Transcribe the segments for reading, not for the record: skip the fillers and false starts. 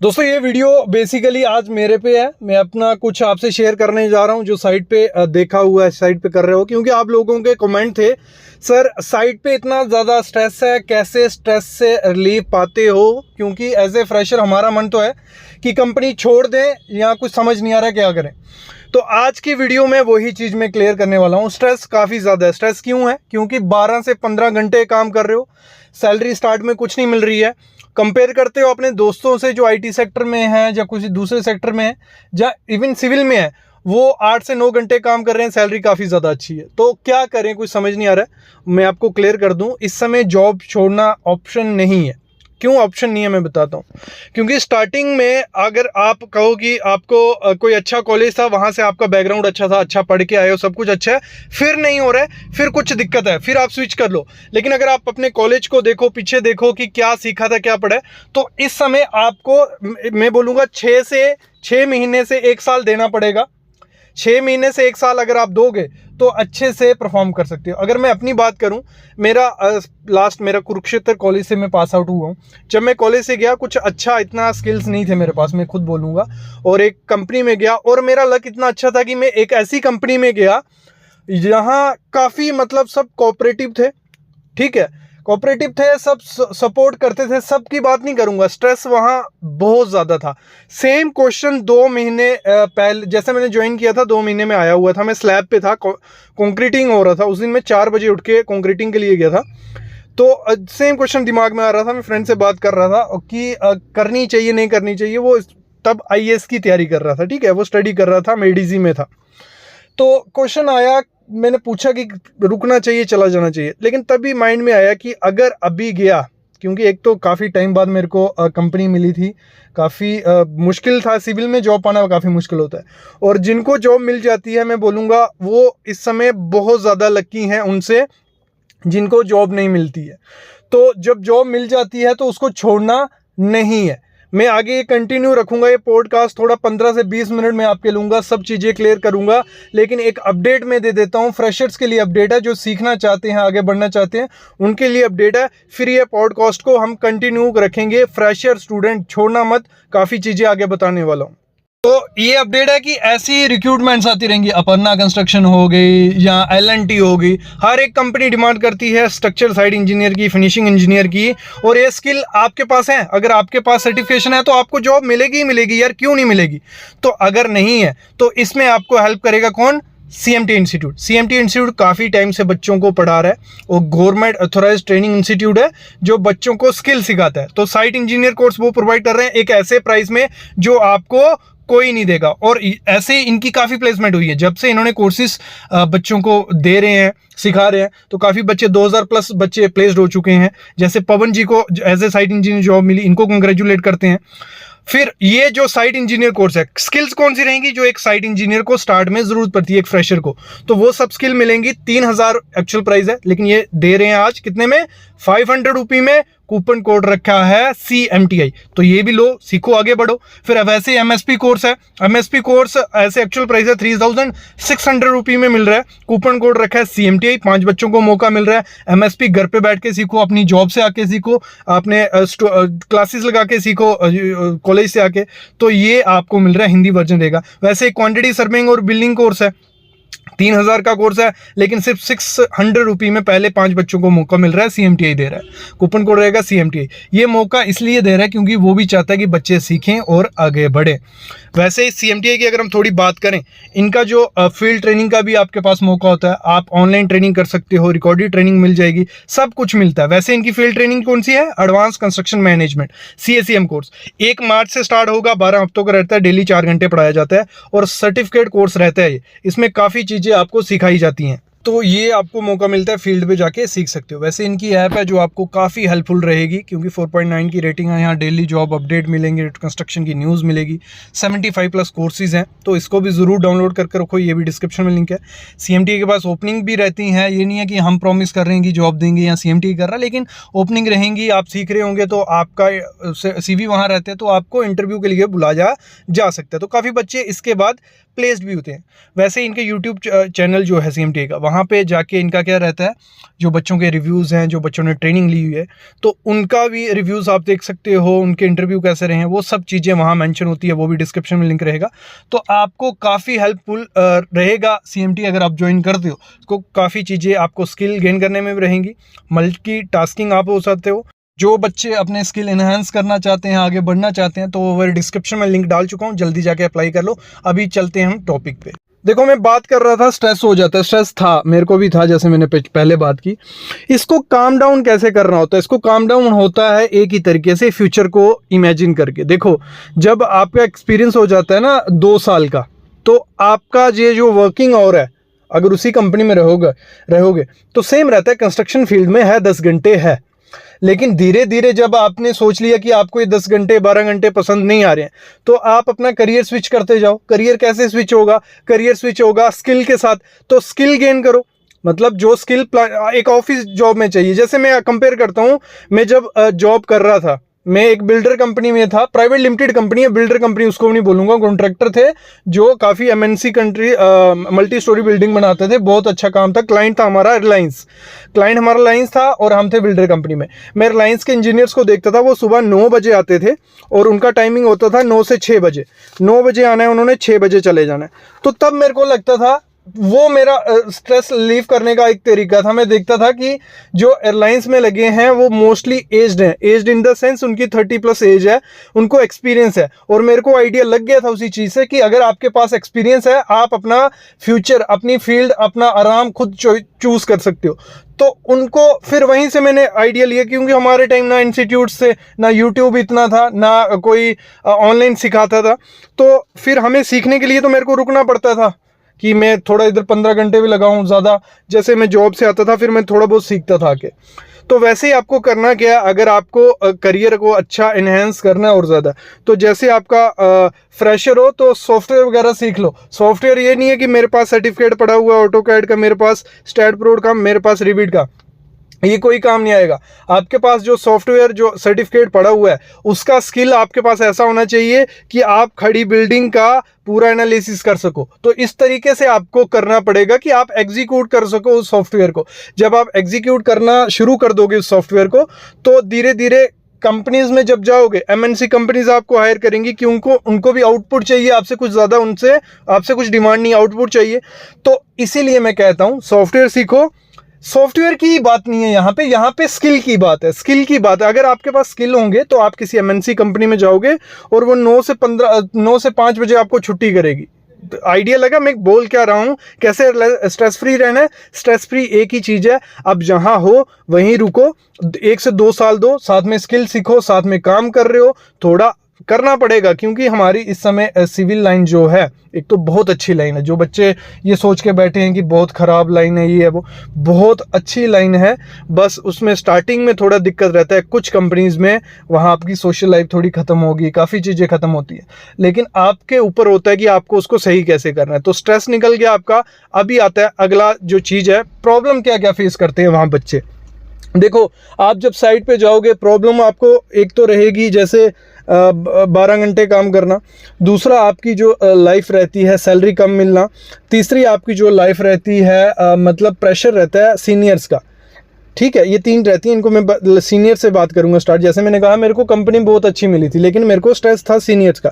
दोस्तों ये video basically आज मेरे पे है। मैं अपना कुछ आपसे शेयर करने जा रहा हूँ जो साइट पे देखा हुआ है, साइट पे कर रहे हो। क्योंकि आप लोगों के कमेंट थे, सर साइट पे इतना ज़्यादा स्ट्रेस है, कैसे स्ट्रेस से रिलीफ पाते हो? क्योंकि एज ए फ्रेशर हमारा मन तो है कि कंपनी छोड़ दें, या कुछ समझ नहीं आ रहा है क्या करें। तो आज की वीडियो में वही चीज़ मैं क्लियर करने वाला हूँ। स्ट्रेस काफ़ी ज़्यादा है। स्ट्रेस क्यों है? क्योंकि 12 से 15 घंटे काम कर रहे हो, सैलरी स्टार्ट में कुछ नहीं मिल रही है। कंपेयर करते हो अपने दोस्तों से जो आईटी सेक्टर में है या कुछ दूसरे सेक्टर में है, या इवन सिविल में है, वो 8 से 9 घंटे काम कर रहे हैं, सैलरी काफ़ी ज़्यादा अच्छी है। तो क्या करें, कुछ समझ नहीं आ रहा है। मैं आपको क्लियर कर दूं, इस समय जॉब छोड़ना ऑप्शन नहीं है। क्यों ऑप्शन नहीं है मैं बताता हूँ। क्योंकि स्टार्टिंग में अगर आप कहो कि आपको कोई अच्छा कॉलेज था, वहाँ से आपका बैकग्राउंड अच्छा था, अच्छा पढ़ के आए हो, सब कुछ अच्छा है, फिर नहीं हो रहा है, फिर कुछ दिक्कत है, फिर आप स्विच कर लो। लेकिन अगर आप अपने कॉलेज को देखो, पीछे देखो कि क्या सीखा था, क्या पढ़ा है, तो इस समय आपको मैं बोलूँगा 6 महीने से 1 साल देना पड़ेगा। 6 महीने से 1 साल अगर आप दोगे तो अच्छे से परफॉर्म कर सकते हो। अगर मैं अपनी बात करूं, मेरा कुरुक्षेत्र कॉलेज से मैं पास आउट हुआ हूं। जब मैं कॉलेज से गया, कुछ अच्छा इतना स्किल्स नहीं थे मेरे पास, मैं खुद बोलूँगा। और एक कंपनी में गया, और मेरा लक इतना अच्छा था कि मैं एक ऐसी कंपनी में गया जहाँ काफ़ी मतलब सब कोऑपरेटिव थे। ठीक है, कोऑपरेटिव थे, सब सपोर्ट करते थे, सबकी बात नहीं करूंगा। स्ट्रेस वहाँ बहुत ज़्यादा था। सेम क्वेश्चन 2 महीने पहले, जैसे मैंने ज्वाइन किया था 2 महीने में आया हुआ था। मैं स्लैब पे था, कंक्रीटिंग हो रहा था। उस दिन मैं 4 बजे उठ के कंक्रीटिंग के लिए गया था। तो सेम क्वेश्चन दिमाग में आ रहा था। मैं फ्रेंड से बात कर रहा था कि करनी चाहिए नहीं करनी चाहिए। वो तब आईएएस की तैयारी कर रहा था। ठीक है, वो स्टडी कर रहा था, मेडिजी में था। तो क्वेश्चन आया, मैंने पूछा कि रुकना चाहिए, चला जाना चाहिए। लेकिन तभी माइंड में आया कि अगर अभी गया, क्योंकि एक तो काफ़ी टाइम बाद मेरे को कंपनी मिली थी, काफ़ी मुश्किल था। सिविल में जॉब पाना काफ़ी मुश्किल होता है, और जिनको जॉब मिल जाती है, मैं बोलूँगा वो इस समय बहुत ज़्यादा लकी हैं उनसे जिनको जॉब नहीं मिलती है। तो जब जॉब मिल जाती है तो उसको छोड़ना नहीं है। मैं आगे ये कंटिन्यू रखूंगा, ये पॉडकास्ट थोड़ा 15 से 20 मिनट में आपके लूँगा, सब चीज़ें क्लियर करूंगा। लेकिन एक अपडेट मैं दे देता हूँ, फ्रेशर्स के लिए अपडेट है, जो सीखना चाहते हैं, आगे बढ़ना चाहते हैं, उनके लिए अपडेट है। फिर ये पॉडकास्ट को हम कंटिन्यू रखेंगे। फ्रेशर स्टूडेंट छोड़ना मत, काफ़ी चीज़ें आगे बताने वाला हूँ। तो ये अपडेट है कि ऐसी रिक्रूटमेंट्स आती रहेंगी। अपर्णा कंस्ट्रक्शन हो गई या L&T हो गई, हर एक कंपनी डिमांड करती है स्ट्रक्चर साइड इंजीनियर की, फिनिशिंग इंजीनियर की। और ये स्किल आपके पास है, अगर आपके पास सर्टिफिकेशन है तो आपको जॉब मिलेगी ही मिलेगी यार, क्यों नहीं मिलेगी? तो अगर नहीं है तो इसमें आपको हेल्प करेगा कौन? CMT institute. CMT इंस्टीट्यूट काफ़ी टाइम से बच्चों को पढ़ा रहा है, और गवर्नमेंट ऑथोराइज्ड ट्रेनिंग इंस्टीट्यूट है जो बच्चों को स्किल सिखाता है। तो साइट इंजीनियर कोर्स वो प्रोवाइड कर रहे हैं एक ऐसे प्राइस में जो आपको कोई नहीं देगा। और ऐसे इनकी काफ़ी प्लेसमेंट हुई है जब से इन्होंने कोर्सेज बच्चों को दे रहे हैं, सिखा रहे हैं। तो काफ़ी बच्चे, 2000 प्लस बच्चे प्लेस्ड हो चुके हैं। जैसे पवन जी को as a site engineer job मिली, इनको कंग्रेचुलेट करते हैं। फिर ये जो साइट इंजीनियर कोर्स है, स्किल्स कौन सी रहेंगी जो एक साइट इंजीनियर को स्टार्ट में जरूरत पड़ती है, एक फ्रेशर को? तो वो सब स्किल मिलेंगी। 3000 एक्चुअल प्राइस है, लेकिन ये दे रहे हैं आज कितने में? 500 रुपये में। कूपन कोड रखा है CMTI। तो ये भी लो, सीखो, आगे बढ़ो। फिर वैसे MSP कोर्स है, MSP कोर्स ऐसे एक्चुअल प्राइस है 3600 रुपये में मिल रहा है। कूपन कोड रखा है CMTI, 5 बच्चों को मौका मिल रहा है। MSP घर पे बैठ के सीखो, अपनी जॉब से आके सीखो, आपने क्लासेस लगा के सीखो कॉलेज से आके। तो ये आपको मिल रहा है, हिंदी वर्जन रहेगा। वैसे क्वांटिटी सर्विंग और बिल्डिंग कोर्स है, 3000 का कोर्स है, लेकिन सिर्फ 600 रुपये में पहले 5 बच्चों को मौका मिल रहा है। CMTI दे रहा है, कूपन कोड रहेगा CMTI। ये मौका इसलिए दे रहा है क्योंकि वो भी चाहता है कि बच्चे सीखें और आगे बढ़े। वैसे CMTI की अगर हम थोड़ी बात करें, इनका जो फील्ड ट्रेनिंग का भी आपके पास मौका होता है। आप ऑनलाइन ट्रेनिंग कर सकते हो, रिकॉर्डेड ट्रेनिंग मिल जाएगी, सब कुछ मिलता है। वैसे इनकी फील्ड ट्रेनिंग कौन सी है? Advance construction management, CACM course. 1 मार्च से स्टार्ट होगा, 12 हफ्तों का रहता है, डेली 4 घंटे पढ़ाया जाता है, और सर्टिफिकेट कोर्स रहता है। इसमें काफ़ी चीज़ें आपको सिखाई जाती हैं। तो ये आपको मौका मिलता है, फील्ड पे जाके सीख सकते हो। वैसे इनकी ऐप है जो आपको काफ़ी हेल्पफुल रहेगी, क्योंकि 4.9 की रेटिंग है। यहाँ डेली जॉब अपडेट मिलेंगे, कंस्ट्रक्शन की न्यूज़ मिलेगी, 75 प्लस कोर्सेज हैं। तो इसको भी ज़रूर डाउनलोड करके रखो, ये भी डिस्क्रिप्शन में लिंक है। CMTI के पास ओपनिंग भी रहती हैं। ये नहीं है कि हम प्रॉमिस कर रहे हैं कि जॉब देंगे या CMTI कर रहा है, लेकिन ओपनिंग रहेंगी। आप सीख रहे होंगे तो आपका CV वहाँ रहते हैं, तो आपको इंटरव्यू के लिए बुलाया जा सकता है। तो काफ़ी बच्चे इसके बाद प्लेस्ड भी होते हैं। वैसे इनके यूट्यूब चैनल जो है CMTI का, वहाँ पे जाके इनका क्या रहता है, जो बच्चों के रिव्यूज़ हैं, जो बच्चों ने ट्रेनिंग ली हुई है, तो उनका भी रिव्यूज़ आप देख सकते हो, उनके इंटरव्यू कैसे रहे हैं, वो सब चीज़ें वहाँ मेंशन होती है, वो भी डिस्क्रिप्शन में लिंक रहेगा। तो आपको काफ़ी हेल्पफुल रहेगा CMT अगर आप ज्वाइन करते हो, तो काफ़ी चीज़ें आपको स्किल गेन करने में भी रहेंगी, मल्टीटास्किंग आप हो सकते हो। जो बच्चे अपने स्किल इन्हांस करना चाहते हैं, आगे बढ़ना चाहते हैं, तो वो डिस्क्रिप्शन में लिंक डाल चुका हूँ, जल्दी जाके अप्लाई कर लो। अभी चलते हैं हम टॉपिक पे। देखो, मैं बात कर रहा था स्ट्रेस हो जाता है, स्ट्रेस था, मेरे को भी था, जैसे मैंने पहले बात की। इसको काम डाउन कैसे करना होता है? इसको काम डाउन होता है एक ही तरीके से, फ्यूचर को इमेजिन करके। देखो, जब आपका एक्सपीरियंस हो जाता है ना 2 साल का, तो आपका ये जो वर्किंग आवर है, अगर उसी कंपनी में रहोगे तो सेम रहता है। कंस्ट्रक्शन फील्ड में है 10 घंटे है, लेकिन धीरे धीरे जब आपने सोच लिया कि आपको ये 10 घंटे 12 घंटे पसंद नहीं आ रहे हैं, तो आप अपना करियर स्विच करते जाओ। करियर कैसे स्विच होगा? करियर स्विच होगा स्किल के साथ। तो स्किल गेन करो, मतलब जो स्किल एक ऑफिस जॉब में चाहिए। जैसे मैं कंपेयर करता हूँ, मैं जब जॉब कर रहा था, मैं एक बिल्डर कंपनी में था, प्राइवेट लिमिटेड कंपनी है, बिल्डर कंपनी उसको नहीं बोलूंगा, कॉन्ट्रैक्टर थे जो काफ़ी MNC country multi storey building बनाते थे, बहुत अच्छा काम था। क्लाइंट था हमारा रिलायंस, था और हम थे बिल्डर कंपनी में। मैं रिलायंस के इंजीनियर्स को देखता था, वो सुबह 9 बजे आते थे और उनका टाइमिंग होता था 9 से 6 बजे। 9 बजे आना है उन्होंने, 6 बजे चले जाना है। तो तब मेरे को लगता था, वो मेरा स्ट्रेस रिलीव करने का एक तरीका था। मैं देखता था कि जो एयरलाइंस में लगे हैं वो मोस्टली एज्ड हैं, एज्ड इन द सेंस उनकी 30+ एज है, उनको एक्सपीरियंस है। और मेरे को आइडिया लग गया था उसी चीज़ से कि अगर आपके पास एक्सपीरियंस है, आप अपना फ्यूचर, अपनी फील्ड, अपना आराम खुद चूज कर सकते हो। तो उनको फिर वहीं से मैंने आइडिया लिया, क्योंकि हमारे टाइम ना इंस्टीट्यूट थे, ना यूट्यूब इतना था, ना कोई ऑनलाइन सिखाता था। तो फिर हमें सीखने के लिए तो मेरे को रुकना पड़ता था कि मैं थोड़ा इधर 15 घंटे भी लगाऊं ज़्यादा। जैसे मैं जॉब से आता था, फिर मैं थोड़ा बहुत सीखता था आके। तो वैसे ही आपको करना क्या है, अगर आपको करियर को अच्छा इन्हेंस करना है और ज़्यादा, तो जैसे आपका फ्रेशर हो तो सॉफ्टवेयर वगैरह सीख लो। सॉफ्टवेयर ये नहीं है कि मेरे पास सर्टिफिकेट पड़ा हुआ है ऑटोकैड का, मेरे पास स्टैटप्रो का, मेरे पास रिविट का, ये कोई काम नहीं आएगा। आपके पास जो सॉफ्टवेयर, जो सर्टिफिकेट पड़ा हुआ है, उसका स्किल आपके पास ऐसा होना चाहिए कि आप खड़ी बिल्डिंग का पूरा एनालिसिस कर सको। तो इस तरीके से आपको करना पड़ेगा कि आप एग्जीक्यूट कर सको उस सॉफ्टवेयर को। जब आप एग्जीक्यूट करना शुरू कर दोगे उस सॉफ्टवेयर को, तो धीरे धीरे कंपनीज में जब जाओगे, MNC कंपनीज आपको हायर करेंगी कि उनको भी आउटपुट चाहिए आपसे, कुछ ज़्यादा आपसे कुछ डिमांड नहीं, आउटपुट चाहिए। तो इसीलिए मैं कहता हूँ सॉफ्टवेयर सीखो। सॉफ्टवेयर की बात नहीं है यहाँ पे स्किल की बात है, स्किल की बात है। अगर आपके पास स्किल होंगे तो आप किसी MNC कंपनी में जाओगे और वो 9 से 5 बजे आपको छुट्टी करेगी। आइडिया लगा मैं बोल क्या रहा हूँ? कैसे स्ट्रेस फ्री रहना है? स्ट्रेस फ्री एक ही चीज़ है, अब जहाँ हो वहीं रुको, 1 से 2 साल दो, साथ में स्किल सीखो, साथ में काम कर रहे हो, थोड़ा करना पड़ेगा। क्योंकि हमारी इस समय सिविल लाइन जो है, एक तो बहुत अच्छी लाइन है। जो बच्चे ये सोच के बैठे हैं कि बहुत ख़राब लाइन है, ये है वो, बहुत अच्छी लाइन है। बस उसमें स्टार्टिंग में थोड़ा दिक्कत रहता है, कुछ कंपनीज़ में वहाँ आपकी सोशल लाइफ थोड़ी ख़त्म होगी, काफ़ी चीज़ें ख़त्म होती है, लेकिन आपके ऊपर होता है कि आपको उसको सही कैसे करना है। तो स्ट्रेस निकल गया आपका। अभी आता है अगला जो चीज़ है, प्रॉब्लम क्या क्या फेस करते हैं वहाँ बच्चे। देखो, आप जब साइट पे जाओगे, प्रॉब्लम आपको एक तो रहेगी, जैसे 12 घंटे काम करना। दूसरा, आपकी जो लाइफ रहती है, सैलरी कम मिलना। तीसरी, आपकी जो लाइफ रहती है, मतलब प्रेशर रहता है सीनियर्स का। ठीक है, ये 3 रहती हैं। इनको मैं सीनियर से बात करूंगा स्टार्ट। जैसे मैंने कहा, मेरे को कंपनी बहुत अच्छी मिली थी, लेकिन मेरे को स्ट्रेस था सीनियर्स का।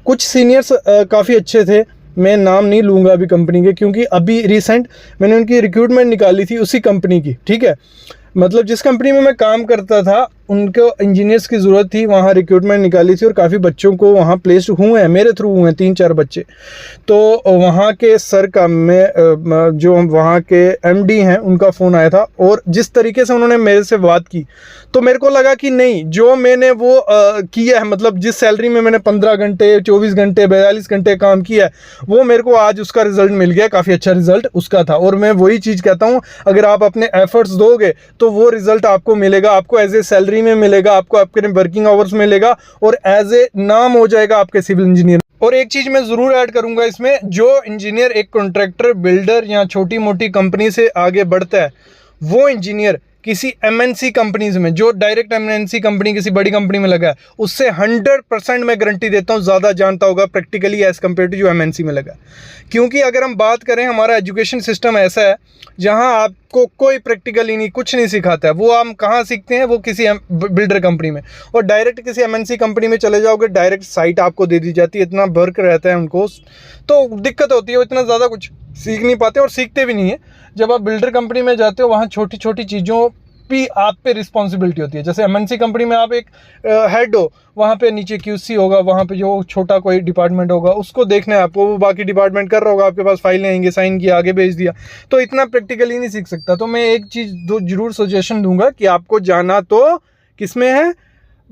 कुछ सीनियर्स काफ़ी अच्छे थे, मैं नाम नहीं लूँगा अभी कंपनी के, क्योंकि अभी रिसेंट मैंने उनकी रिक्रूटमेंट निकाली थी उसी कंपनी की। ठीक है, मतलब जिस कंपनी में मैं काम करता था, उनको इंजीनियर्स की ज़रूरत थी, वहाँ रिक्रूटमेंट निकाली थी और काफ़ी बच्चों को वहाँ प्लेस्ड हुए हैं, मेरे थ्रू हुए हैं 3-4 बच्चे। तो वहाँ के सर का, मैं जो वहाँ के MD हैं, उनका फ़ोन आया था और जिस तरीके से उन्होंने मेरे से बात की, तो मेरे को लगा कि नहीं, जो मैंने वो किया है, मतलब जिस सैलरी में मैंने 15 घंटे 24 घंटे 42 घंटे काम किया है, वो मेरे को आज उसका रिज़ल्ट मिल गया। काफ़ी अच्छा रिज़ल्ट उसका था। और मैं वही चीज़ कहता हूँ, अगर आप अपने एफर्ट्स दोगे तो वो रिज़ल्ट आपको मिलेगा, आपको एज ए सैलरी में मिलेगा, आपको आपके वर्किंग आवर्स मिलेगा और एज ए नाम हो जाएगा आपके सिविल इंजीनियर। और एक चीज़ मैं ज़रूर ऐड करूंगा इसमें, जो इंजीनियर एक कॉन्ट्रैक्टर, बिल्डर या छोटी मोटी कंपनी से आगे बढ़ता है, वो इंजीनियर किसी MNC कंपनीज में, जो डायरेक्ट MNC कंपनी किसी बड़ी कंपनी में लगा है, उससे 100% मैं गारंटी देता हूँ ज़्यादा जानता होगा प्रैक्टिकली एज़ कम्पेयर टू जो MNC में लगा। क्योंकि अगर हम बात करें, हमारा एजुकेशन सिस्टम ऐसा है जहाँ आपको कोई प्रैक्टिकली नहीं, कुछ नहीं सिखाता है। वो हम कहाँ सीखते हैं, वो किसी बिल्डर कंपनी में। और डायरेक्ट किसी MNC कंपनी में चले जाओगे, डायरेक्ट साइट आपको दे दी जाती है, इतना वर्क रहता है उनको, तो दिक्कत होती है, वो इतना ज़्यादा कुछ सीख नहीं पाते और सीखते भी नहीं है। जब आप बिल्डर कंपनी में जाते हो, वहाँ छोटी छोटी चीज़ों भी आप पे रिस्पॉन्सिबिलिटी होती है। जैसे MNC कंपनी में आप एक हेड हो, वहाँ पे नीचे QC होगा, वहाँ पे जो छोटा कोई डिपार्टमेंट होगा उसको देखना है आपको, वो बाकी डिपार्टमेंट कर रहा होगा, आपके पास फाइलें आएंगे, साइन किया, आगे भेज दिया, तो इतना प्रैक्टिकली नहीं सीख सकता। तो मैं एक चीज़ जरूर सजेशन दूंगा कि आपको जाना तो किस में है,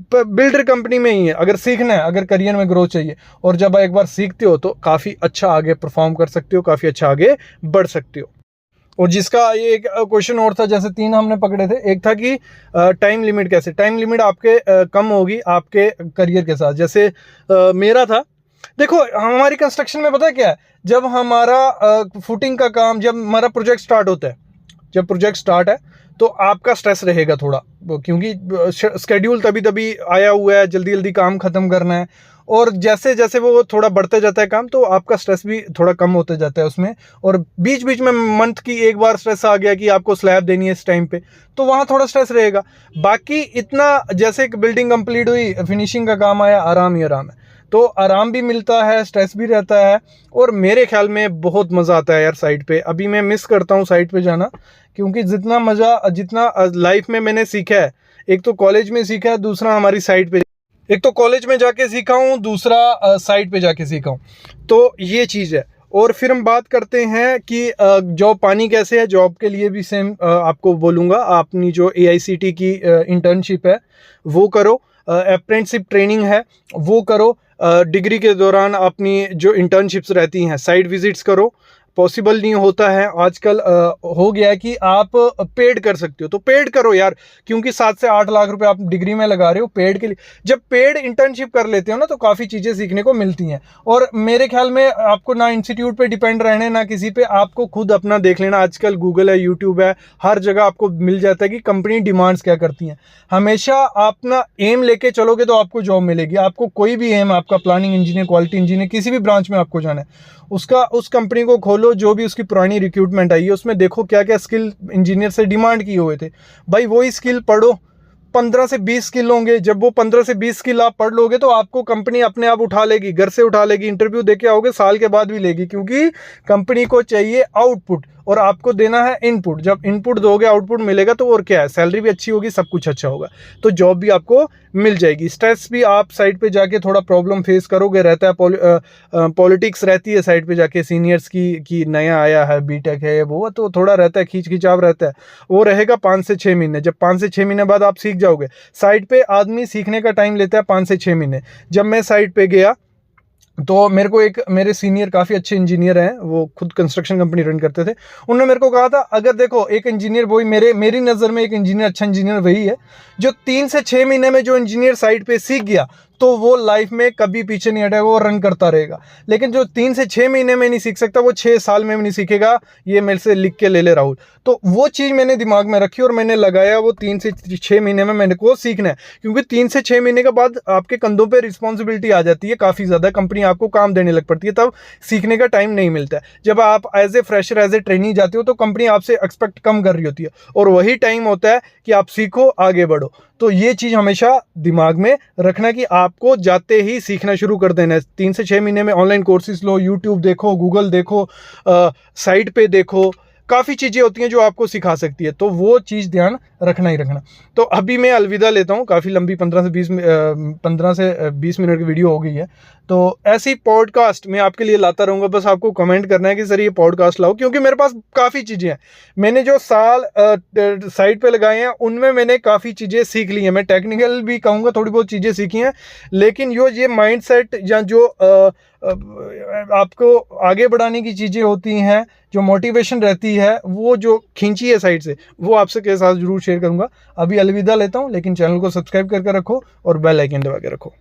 बिल्डर कंपनी में ही है, अगर सीखना है, अगर करियर में ग्रोथ चाहिए। और जब एक बार सीखते हो तो काफ़ी अच्छा आगे परफॉर्म कर सकते हो, काफ़ी अच्छा आगे बढ़ सकते हो। और जिसका ये एक क्वेश्चन और था, जैसे 3 हमने पकड़े थे, एक था कि टाइम लिमिट कैसे, टाइम लिमिट आपके कम होगी आपके करियर के साथ। जैसे मेरा था, देखो हमारी कंस्ट्रक्शन में पता है क्या है, जब हमारा फुटिंग का काम, जब हमारा प्रोजेक्ट स्टार्ट होता है, जब प्रोजेक्ट स्टार्ट है तो आपका स्ट्रेस रहेगा थोड़ा, क्योंकि स्केड्यूल तभी तभी आया हुआ है, जल्दी जल्दी काम ख़त्म करना है। और जैसे जैसे वो थोड़ा बढ़ते जाता है काम, तो आपका स्ट्रेस भी थोड़ा कम होते जाता है उसमें। और बीच बीच में मंथ की एक बार स्ट्रेस आ गया कि आपको स्लैब देनी है इस टाइम पे, तो वहाँ थोड़ा स्ट्रेस रहेगा। बाकी इतना, जैसे एक बिल्डिंग कंप्लीट हुई, फिनिशिंग का काम आया, आराम ही आराम है। तो आराम भी मिलता है, स्ट्रेस भी रहता है, और मेरे ख्याल में बहुत मज़ा आता है यार साइट पे। अभी मैं मिस करता हूँ साइट पे जाना, क्योंकि जितना मज़ा, जितना लाइफ में मैंने सीखा है, एक तो कॉलेज में सीखा है, दूसरा हमारी साइट पे, एक तो कॉलेज में जाके सीखा हूँ, दूसरा साइट पे जाके सीखा हूँ। तो ये चीज़ है। और फिर हम बात करते हैं कि जॉब पानी कैसे है। जॉब के लिए भी सेम आपको बोलूँगा, अपनी जो AICT की इंटर्नशिप है वो करो, अप्रेंटिसशिप ट्रेनिंग है वो करो, डिग्री के दौरान अपनी जो इंटर्नशिप्स रहती हैं, साइट विजिट्स करो। पॉसिबल नहीं होता है आजकल, हो गया है कि आप पेड कर सकते हो, तो पेड करो यार, क्योंकि 7 से 8 लाख रुपए आप डिग्री में लगा रहे हो पेड के लिए। जब पेड इंटर्नशिप कर लेते हो ना, तो काफ़ी चीज़ें सीखने को मिलती हैं। और मेरे ख्याल में आपको ना इंस्टीट्यूट पे डिपेंड रहने, ना किसी पे, आपको खुद अपना देख लेना। आजकल गूगल है, यूट्यूब है, हर जगह आपको मिल जाता है कि कंपनी डिमांड्स क्या करती हैं। हमेशा अपना एम लेके चलोगे तो आपको जॉब मिलेगी। आपको कोई भी एम, आपका प्लानिंग इंजीनियर, क्वालिटी इंजीनियर, किसी भी ब्रांच में आपको जाना है, उसका, उस कंपनी को खोलो, जो भी उसकी पुरानी रिक्रूटमेंट आई है उसमें देखो क्या क्या स्किल इंजीनियर से डिमांड किए हुए थे, भाई वही स्किल पढ़ो। 15 से 20 स्किल होंगे, जब वो 15 से 20 स्किल आप पढ़ लोगे तो आपको कंपनी अपने आप उठा लेगी, घर से उठा लेगी, इंटरव्यू देके आओगे, साल के बाद भी लेगी, क्योंकि कंपनी को चाहिए आउटपुट और आपको देना है इनपुट। जब इनपुट दोगे, आउटपुट मिलेगा, तो और क्या है, सैलरी भी अच्छी होगी, सब कुछ अच्छा होगा, तो जॉब भी आपको मिल जाएगी। स्ट्रेस भी, आप साइट पे जाके थोड़ा प्रॉब्लम फेस करोगे, रहता है, पॉलिटिक्स रहती है साइट पे जाके, सीनियर्स की नया आया है, बीटेक है वो, तो थोड़ा रहता है, खींचाव रहता है, वो रहेगा 5 से 6 महीने। जब 5 से 6 महीने बाद आप सीख जाओगे, साइट पे आदमी सीखने का टाइम लेता है 5 से 6 महीने। जब मैं साइट पे गया तो मेरे को एक, मेरे सीनियर काफ़ी अच्छे इंजीनियर हैं, वो खुद कंस्ट्रक्शन कंपनी रन करते थे, उन्होंने मेरे को कहा था, अगर देखो एक इंजीनियर, वही मेरी नज़र में एक इंजीनियर, अच्छा इंजीनियर वही है जो 3 से 6 महीने में जो इंजीनियर साइट पे सीख गया, तो वो लाइफ में कभी पीछे नहीं हटेगा, वो रन करता रहेगा। लेकिन जो 3 से 6 महीने में नहीं सीख सकता, वो 6 साल में भी नहीं सीखेगा। ये मेरे से लिख के ले राहुल। तो वो चीज़ मैंने दिमाग में रखी और मैंने लगाया, वो 3 से 6 महीने में मैंने को सीखना है, क्योंकि 3 से 6 महीने के बाद आपके कंधों पे रिस्पॉन्सिबिलिटी आ जाती है काफ़ी ज़्यादा, कंपनी आपको काम देने लग पड़ती है, तब सीखने का टाइम नहीं मिलता है। जब आप as a fresher, as a trainee जाते हो, तो कंपनी आपसे एक्सपेक्ट कम कर रही होती है, और वही टाइम होता है कि आप सीखो, आगे बढ़ो। तो ये चीज़ हमेशा दिमाग में रखना कि आपको जाते ही सीखना शुरू कर देना है। 3 से 6 महीने में ऑनलाइन कोर्सेज लो, यूट्यूब देखो, गूगल देखो, साइट पे देखो, काफ़ी चीज़ें होती हैं जो आपको सिखा सकती है, तो वो चीज़ ध्यान रखना ही रखना। तो अभी मैं अलविदा लेता हूँ, काफ़ी लंबी 15 से 20 मिनट की वीडियो हो गई है। तो ऐसी पॉडकास्ट मैं आपके लिए लाता रहूँगा, बस आपको कमेंट करना है कि सर ये पॉडकास्ट लाओ, क्योंकि मेरे पास काफ़ी चीज़ें हैं। मैंने जो साल साइट पे लगाए हैं, उनमें मैंने काफ़ी चीज़ें सीख ली हैं। मैं टेक्निकल भी कहूँगा, थोड़ी बहुत चीज़ें सीखी हैं, लेकिन ये माइंडसेट या जो आपको आगे बढ़ाने की चीज़ें होती हैं, जो मोटिवेशन रहती है, वो जो खींची है साइड से, वो आपसे के साथ जरूर शेयर करूंगा। अभी अलविदा लेता हूं, लेकिन चैनल को सब्सक्राइब करके रखो और बेल आइकन दबा के रखो।